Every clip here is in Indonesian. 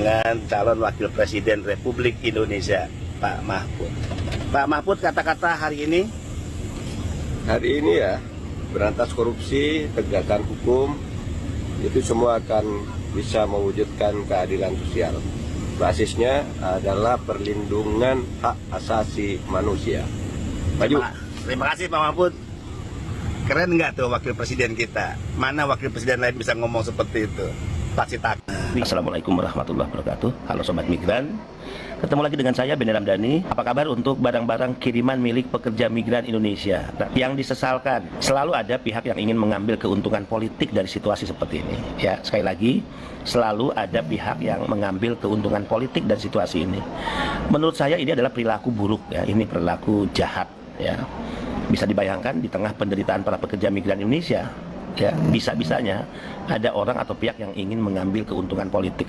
dengan calon Wakil Presiden Republik Indonesia, Pak Mahfud. Pak Mahfud, kata-kata hari ini? Hari ini ya, berantas korupsi, tegakkan hukum, itu semua akan bisa mewujudkan keadilan sosial. Basisnya adalah perlindungan hak asasi manusia. Maju. Terima kasih Pak Mahfud. Keren nggak tuh Wakil Presiden kita? Mana Wakil Presiden lain bisa ngomong seperti itu? Pasti tak. Assalamualaikum warahmatullahi wabarakatuh. Halo Sobat Migran, ketemu lagi dengan saya Benny Ramdhani. Apa kabar untuk barang-barang kiriman milik pekerja migran Indonesia? Nah, yang disesalkan, selalu ada pihak yang ingin mengambil keuntungan politik dari situasi seperti ini. Ya, sekali lagi, selalu ada pihak yang mengambil keuntungan politik dari situasi ini. Menurut saya ini adalah perilaku buruk, ya. Ini perilaku jahat, ya. Bisa dibayangkan di tengah penderitaan para pekerja migran Indonesia, ya, bisa-bisanya ada orang atau pihak yang ingin mengambil keuntungan politik.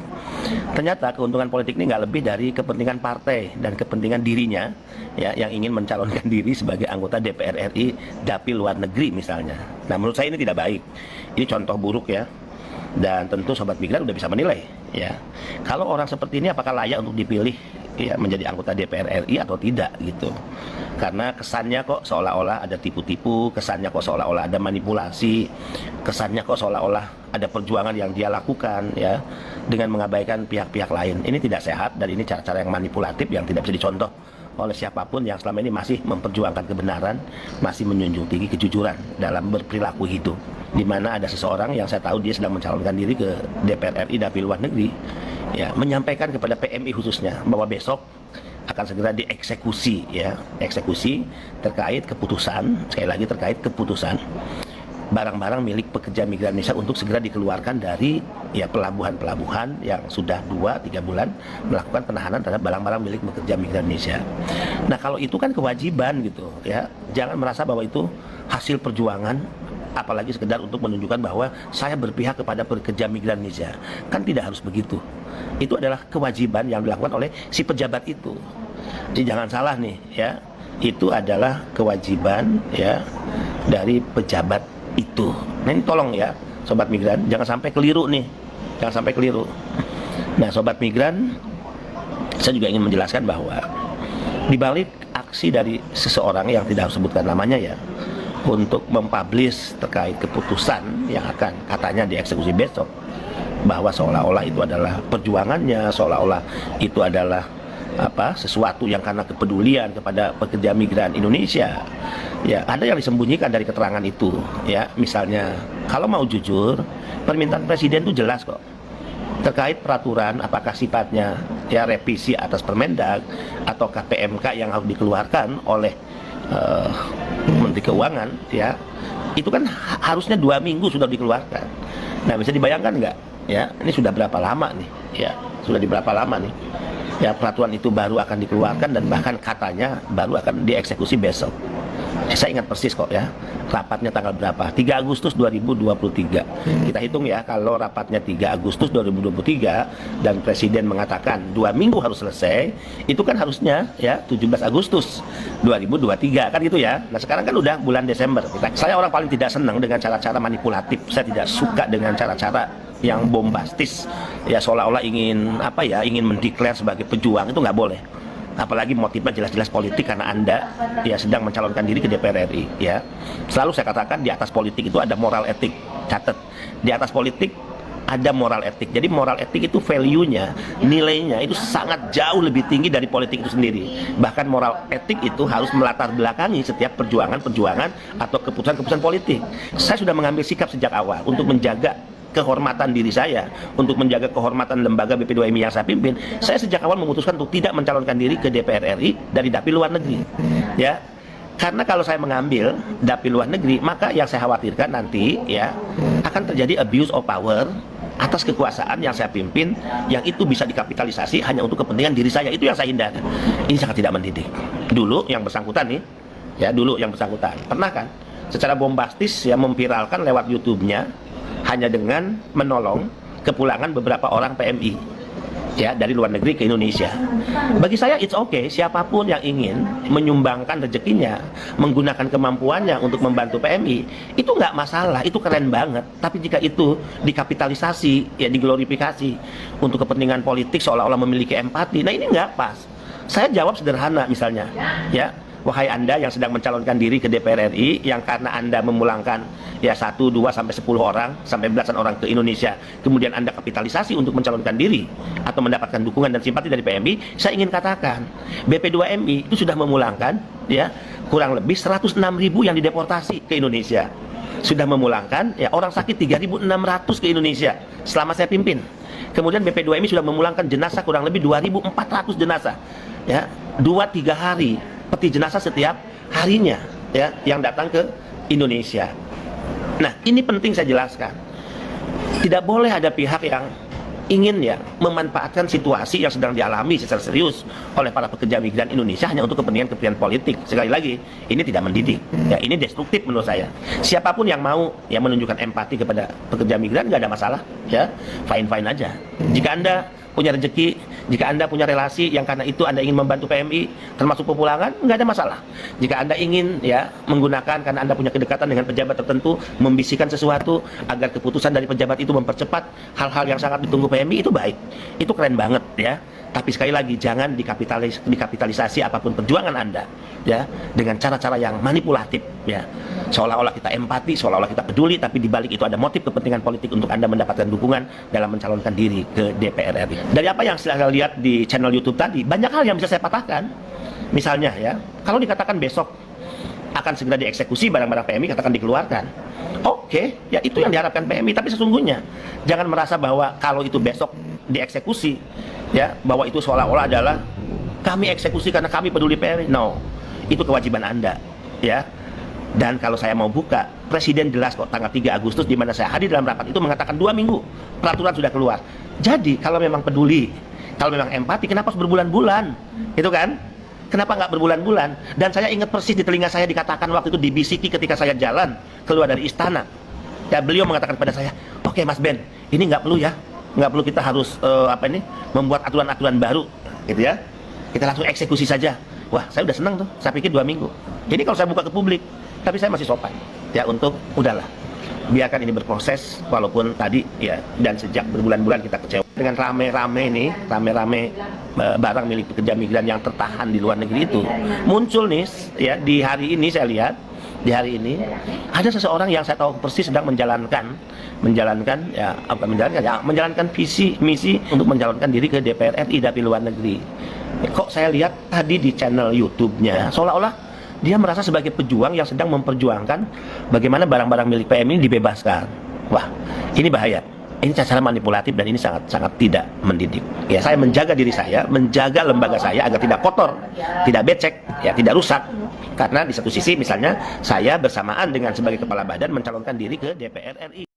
Ternyata keuntungan politik ini nggak lebih dari kepentingan partai dan kepentingan dirinya, ya, yang ingin mencalonkan diri sebagai anggota DPR RI dapil luar negeri misalnya. Nah, menurut saya ini tidak baik. Ini contoh buruk, ya. Dan tentu Sobat Migran udah bisa menilai, ya, kalau orang seperti ini apakah layak untuk dipilih, ya, menjadi anggota DPR RI atau tidak gitu. Karena kesannya kok seolah-olah ada tipu-tipu, kesannya kok seolah-olah ada manipulasi, kesannya kok seolah-olah ada perjuangan yang dia lakukan, ya, dengan mengabaikan pihak-pihak lain. Ini tidak sehat dan ini cara-cara yang manipulatif yang tidak bisa dicontoh oleh siapapun yang selama ini masih memperjuangkan kebenaran, masih menjunjung tinggi kejujuran dalam berperilaku hidup. Di mana ada seseorang yang saya tahu dia sedang mencalonkan diri ke DPR RI dapil luar negeri, ya, menyampaikan kepada PMI khususnya bahwa besok akan segera dieksekusi, ya, eksekusi terkait keputusan, sekali lagi terkait keputusan barang-barang milik pekerja migran Indonesia untuk segera dikeluarkan dari, ya, pelabuhan-pelabuhan yang sudah 2-3 bulan melakukan penahanan terhadap barang-barang milik pekerja migran Indonesia. Nah, kalau itu kan kewajiban gitu, ya, jangan merasa bahwa itu hasil perjuangan, apalagi sekedar untuk menunjukkan bahwa saya berpihak kepada pekerja migran Indonesia. Kan tidak harus begitu. Itu adalah kewajiban yang dilakukan oleh si pejabat itu. Jadi jangan salah nih, ya, itu adalah kewajiban, ya, dari pejabat itu. Nah, ini tolong ya Sobat Migran, jangan sampai keliru nih, jangan sampai keliru. Nah, Sobat Migran, saya juga ingin menjelaskan bahwa di balik aksi dari seseorang yang tidak harus sebutkan namanya, ya, untuk mempublish terkait keputusan yang akan katanya dieksekusi besok, bahwa seolah-olah itu adalah perjuangannya, seolah-olah itu adalah sesuatu yang karena kepedulian kepada pekerja migran Indonesia, ya, ada yang disembunyikan dari keterangan itu, ya. Misalnya kalau mau jujur, permintaan presiden itu jelas kok terkait peraturan, apakah sifatnya, ya, revisi atas Permendag atau KPMK yang harus dikeluarkan oleh Menteri Keuangan, ya, itu kan harusnya 2 minggu sudah dikeluarkan. Nah, bisa dibayangkan nggak, ya, ini sudah berapa lama nih, ya, sudah di berapa lama nih, ya, peraturan itu baru akan dikeluarkan dan bahkan katanya baru akan dieksekusi besok. Saya ingat persis kok, ya, rapatnya tanggal berapa, 3 Agustus 2023. Kita hitung ya, kalau rapatnya 3 Agustus 2023 dan Presiden mengatakan 2 minggu harus selesai, itu kan harusnya, ya, 17 Agustus 2023 kan gitu, ya. Nah, sekarang kan udah bulan Desember. Saya orang paling tidak senang dengan cara-cara manipulatif. Saya tidak suka dengan cara-cara yang bombastis, ya, seolah-olah ingin ingin mendeklar sebagai pejuang. Itu nggak boleh. Apalagi motifnya jelas-jelas politik karena Anda, ya, sedang mencalonkan diri ke DPR RI, ya. Selalu saya katakan di atas politik itu ada moral etik. Catat, di atas politik ada moral etik. Jadi moral etik itu value-nya, nilainya itu sangat jauh lebih tinggi dari politik itu sendiri. Bahkan moral etik itu harus melatar belakangi setiap perjuangan-perjuangan atau keputusan-keputusan politik. Saya sudah mengambil sikap sejak awal untuk menjaga kehormatan diri saya, untuk menjaga kehormatan lembaga BP2MI yang saya pimpin. Saya sejak awal memutuskan untuk tidak mencalonkan diri ke DPR RI dari dapil luar negeri, ya. Karena kalau saya mengambil dapil luar negeri, maka yang saya khawatirkan nanti, ya, akan terjadi abuse of power atas kekuasaan yang saya pimpin, yang itu bisa dikapitalisasi hanya untuk kepentingan diri saya. Itu yang saya hindarkan. Ini sangat tidak mendidik. Dulu yang bersangkutan nih, ya, dulu yang bersangkutan pernah kan secara bombastis, ya, memviralkan lewat YouTube-nya hanya dengan menolong kepulangan beberapa orang PMI, ya dari luar negeri ke Indonesia. Bagi saya it's okay, siapapun yang ingin menyumbangkan rezekinya, menggunakan kemampuannya untuk membantu PMI, itu nggak masalah, itu keren banget. Tapi jika itu dikapitalisasi, ya diglorifikasi untuk kepentingan politik seolah-olah memiliki empati, nah ini nggak pas. Saya jawab sederhana misalnya, ya. Wahai Anda yang sedang mencalonkan diri ke DPR RI, yang karena Anda memulangkan ya 1, 2, sampai 10 orang, sampai belasan orang ke Indonesia, kemudian Anda kapitalisasi untuk mencalonkan diri atau mendapatkan dukungan dan simpati dari PMI, saya ingin katakan, BP2MI itu sudah memulangkan ya kurang lebih 106.000 yang dideportasi ke Indonesia. Sudah memulangkan ya orang sakit 3.600 ke Indonesia selama saya pimpin. Kemudian BP2MI sudah memulangkan jenazah kurang lebih 2.400 jenazah. Ya, 2-3 hari peti jenazah setiap harinya ya yang datang ke Indonesia. Nah, ini penting saya jelaskan. Tidak boleh ada pihak yang ingin ya memanfaatkan situasi yang sedang dialami secara serius oleh para pekerja migran Indonesia hanya untuk kepentingan politik. Sekali lagi, ini tidak mendidik. Ya, ini destruktif menurut saya. Siapapun yang mau yang menunjukkan empati kepada pekerja migran nggak ada masalah, ya fine-fine aja. Jika Anda punya rezeki, jika Anda punya relasi yang karena itu Anda ingin membantu PMI termasuk pemulangan, nggak ada masalah. Jika Anda ingin ya menggunakan karena Anda punya kedekatan dengan pejabat tertentu, membisikkan sesuatu agar keputusan dari pejabat itu mempercepat hal-hal yang sangat ditunggu PMI, itu baik, itu keren banget ya. Tapi sekali lagi jangan dikapitalisasi apapun perjuangan Anda ya dengan cara-cara yang manipulatif ya. Seolah-olah kita empati, seolah-olah kita peduli, tapi dibalik itu ada motif kepentingan politik untuk Anda mendapatkan dukungan dalam mencalonkan diri ke DPR RI. Dari apa yang saya lihat di channel YouTube tadi, banyak hal yang bisa saya patahkan. Misalnya ya, kalau dikatakan besok akan segera dieksekusi barang-barang PMI, katakan dikeluarkan. Oke, ya itu yang diharapkan PMI, tapi sesungguhnya jangan merasa bahwa kalau itu besok dieksekusi, ya bahwa itu seolah-olah adalah kami eksekusi karena kami peduli PMI. No, itu kewajiban Anda, ya. Dan kalau saya mau buka, Presiden jelas kok tanggal 3 Agustus di mana saya hadir dalam rapat itu mengatakan 2 minggu peraturan sudah keluar. Jadi kalau memang peduli, kalau memang empati, kenapa harus berbulan-bulan? Itu kan? Kenapa nggak berbulan-bulan? Dan saya ingat persis di telinga saya dikatakan waktu itu dibisiki ketika saya jalan keluar dari istana. Ya beliau mengatakan pada saya, oke Mas Ben, ini nggak perlu ya, nggak perlu kita harus membuat aturan-aturan baru, gitu ya. Kita langsung eksekusi saja. Wah, saya udah senang tuh. Saya pikir 2 minggu. Jadi kalau saya buka ke publik, tapi saya masih sopan ya untuk udahlah biarkan ini berproses walaupun tadi ya dan sejak berbulan-bulan kita kecewa dengan rame-rame barang milik pekerja migran yang tertahan di luar negeri itu muncul nih ya di hari ini. Saya lihat di hari ini ada seseorang yang saya tahu persis sedang menjalankan visi misi untuk mencalonkan diri ke DPR RI dari luar negeri. Kok saya lihat tadi di channel YouTube-nya seolah-olah dia merasa sebagai pejuang yang sedang memperjuangkan bagaimana barang-barang milik PMI ini dibebaskan. Wah, ini bahaya. Ini cara manipulatif dan ini sangat tidak mendidik. Ya, saya menjaga diri saya, menjaga lembaga saya agar tidak kotor, tidak becek, ya tidak rusak. Karena di satu sisi misalnya saya bersamaan dengan sebagai kepala badan mencalonkan diri ke DPR RI.